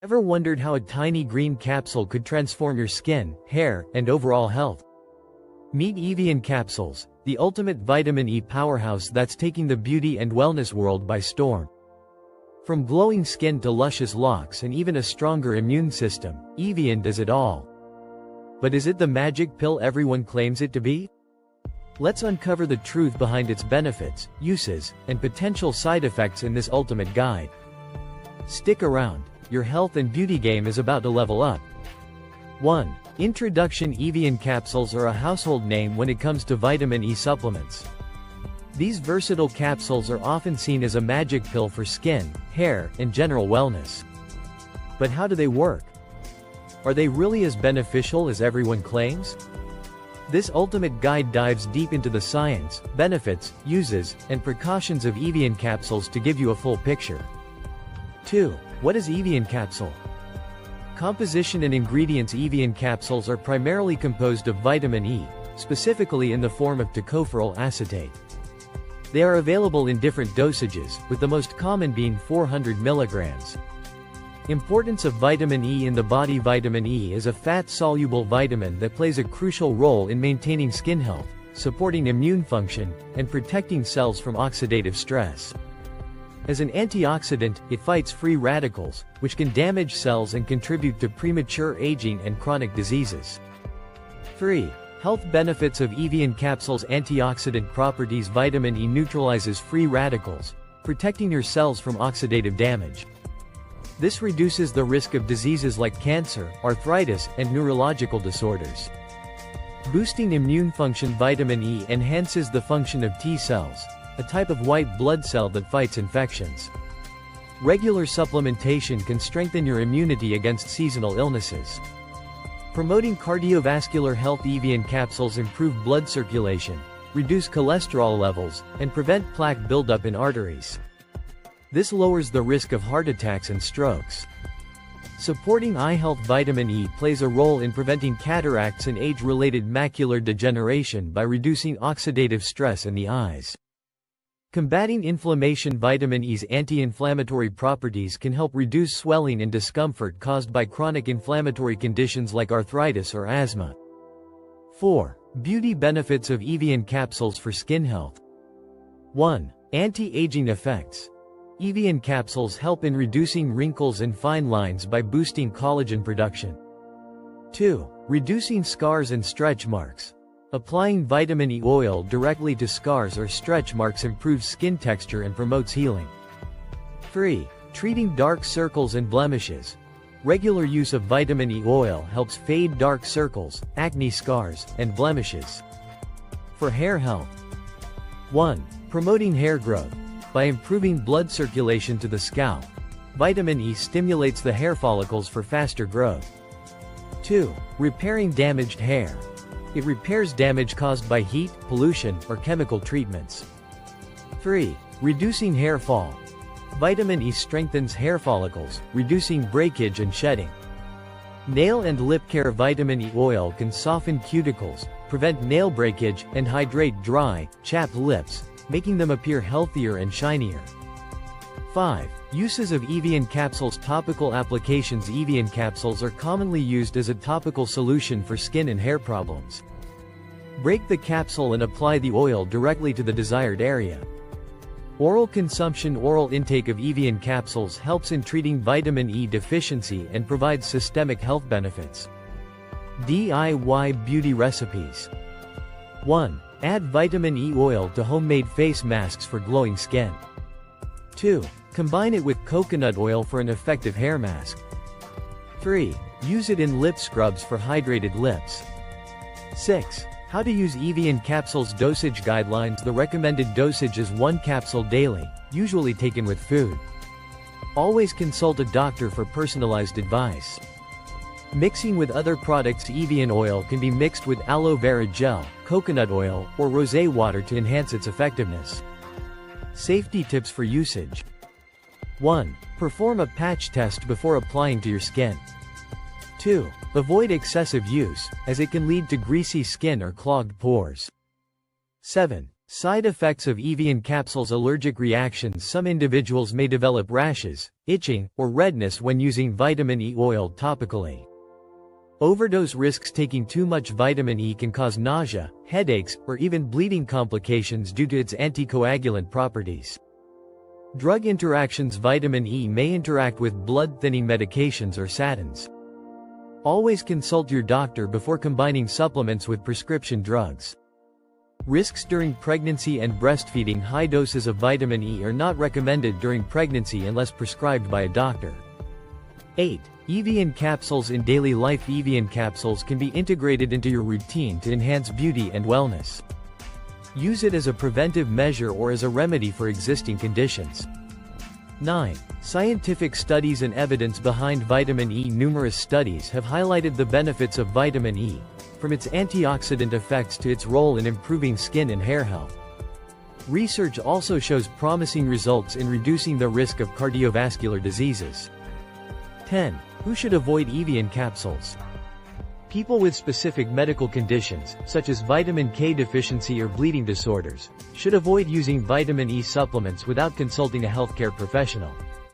Ever wondered how a tiny green capsule could transform your skin, hair, and overall health? Meet Evion Capsules, the ultimate vitamin E powerhouse that's taking the beauty and wellness world by storm. From glowing skin to luscious locks and even a stronger immune system, Evion does it all. But is it the magic pill everyone claims it to be? Let's uncover the truth behind its benefits, uses, and potential side effects in this ultimate guide. Stick around. Your health and beauty game is about to level up. 1. Introduction. Evion Capsules are a household name when it comes to vitamin E supplements. These versatile capsules are often seen as a magic pill for skin, hair, and general wellness. But how do they work? Are they really as beneficial as everyone claims? This ultimate guide dives deep into the science, benefits, uses, and precautions of Evion Capsules to give you a full picture. 2. What is Evion Capsule? Composition and ingredients. Evion Capsules are primarily composed of vitamin E, specifically in the form of tocopherol acetate. They are available in different dosages, with the most common being 400 milligrams. Importance of vitamin E in the body. Vitamin E is a fat-soluble vitamin that plays a crucial role in maintaining skin health, supporting immune function, and protecting cells from oxidative stress. As an antioxidant, it fights free radicals, which can damage cells and contribute to premature aging and chronic diseases. 3. Health benefits of Evion Capsules. Antioxidant properties. Vitamin E neutralizes free radicals, protecting your cells from oxidative damage. This reduces the risk of diseases like cancer, arthritis, and neurological disorders. Boosting immune function. Vitamin E enhances the function of T cells, a type of white blood cell that fights infections. Regular supplementation can strengthen your immunity against seasonal illnesses. Promoting cardiovascular health. Evion Capsules improve blood circulation, reduce cholesterol levels, and prevent plaque buildup in arteries. This lowers the risk of heart attacks and strokes. Supporting eye health. Vitamin E plays a role in preventing cataracts and age-related macular degeneration by reducing oxidative stress in the eyes. Combating inflammation. Vitamin E's anti-inflammatory properties can help reduce swelling and discomfort caused by chronic inflammatory conditions like arthritis or asthma. 4. Beauty benefits of Evion Capsules for skin health. 1. Anti-aging effects. Evion Capsules help in reducing wrinkles and fine lines by boosting collagen production. 2. Reducing scars and stretch marks. Applying vitamin E oil directly to scars or stretch marks improves skin texture and promotes healing. 3. Treating dark circles and blemishes. Regular use of vitamin E oil helps fade dark circles, acne scars, and blemishes. For hair health. 1. Promoting hair growth. By improving blood circulation to the scalp, vitamin E stimulates the hair follicles for faster growth. 2. Repairing damaged hair. It repairs damage caused by heat, pollution, or chemical treatments. 3. Reducing hair fall. Vitamin E strengthens hair follicles, reducing breakage and shedding. Nail and lip care. Vitamin E oil can soften cuticles, prevent nail breakage, and hydrate dry, chapped lips, making them appear healthier and shinier. 5. Uses of Evion Capsules. Topical applications. Evion Capsules are commonly used as a topical solution for skin and hair problems. Break the capsule and apply the oil directly to the desired area. Oral consumption. Oral intake of Evion Capsules helps in treating vitamin E deficiency and provides systemic health benefits. DIY beauty recipes. 1. Add vitamin E oil to homemade face masks for glowing skin. 2. Combine it with coconut oil for an effective hair mask. 3. Use it in lip scrubs for hydrated lips. 6. How to use Evion Capsules. Dosage guidelines. The recommended dosage is 1 capsule daily, usually taken with food. Always consult a doctor for personalized advice. Mixing with other products. Evion oil can be mixed with aloe vera gel, coconut oil, or rosé water to enhance its effectiveness. Safety tips for usage. 1. Perform a patch test before applying to your skin. 2. Avoid excessive use, as it can lead to greasy skin or clogged pores. 7. Side effects of Evion capsules: allergic reactions. Some individuals may develop rashes, itching, or redness when using vitamin E oil topically. Overdose risks: taking too much vitamin E can cause nausea, headaches, or even bleeding complications due to its anticoagulant properties. Drug interactions: vitamin E may interact with blood-thinning medications or statins. Always consult your doctor before combining supplements with prescription drugs. Risks during pregnancy and breastfeeding: high doses of vitamin E are not recommended during pregnancy unless prescribed by a doctor. 8. Evion capsules in daily life. Evion capsules can be integrated into your routine to enhance beauty and wellness. Use it as a preventive measure or as a remedy for existing conditions. 9. Scientific studies and evidence behind vitamin E. Numerous studies have highlighted the benefits of vitamin E, from its antioxidant effects to its role in improving skin and hair health. Research also shows promising results in reducing the risk of cardiovascular diseases. 10. Who should avoid Evion capsules? People with specific medical conditions, such as vitamin K deficiency or bleeding disorders, should avoid using vitamin E supplements without consulting a healthcare professional.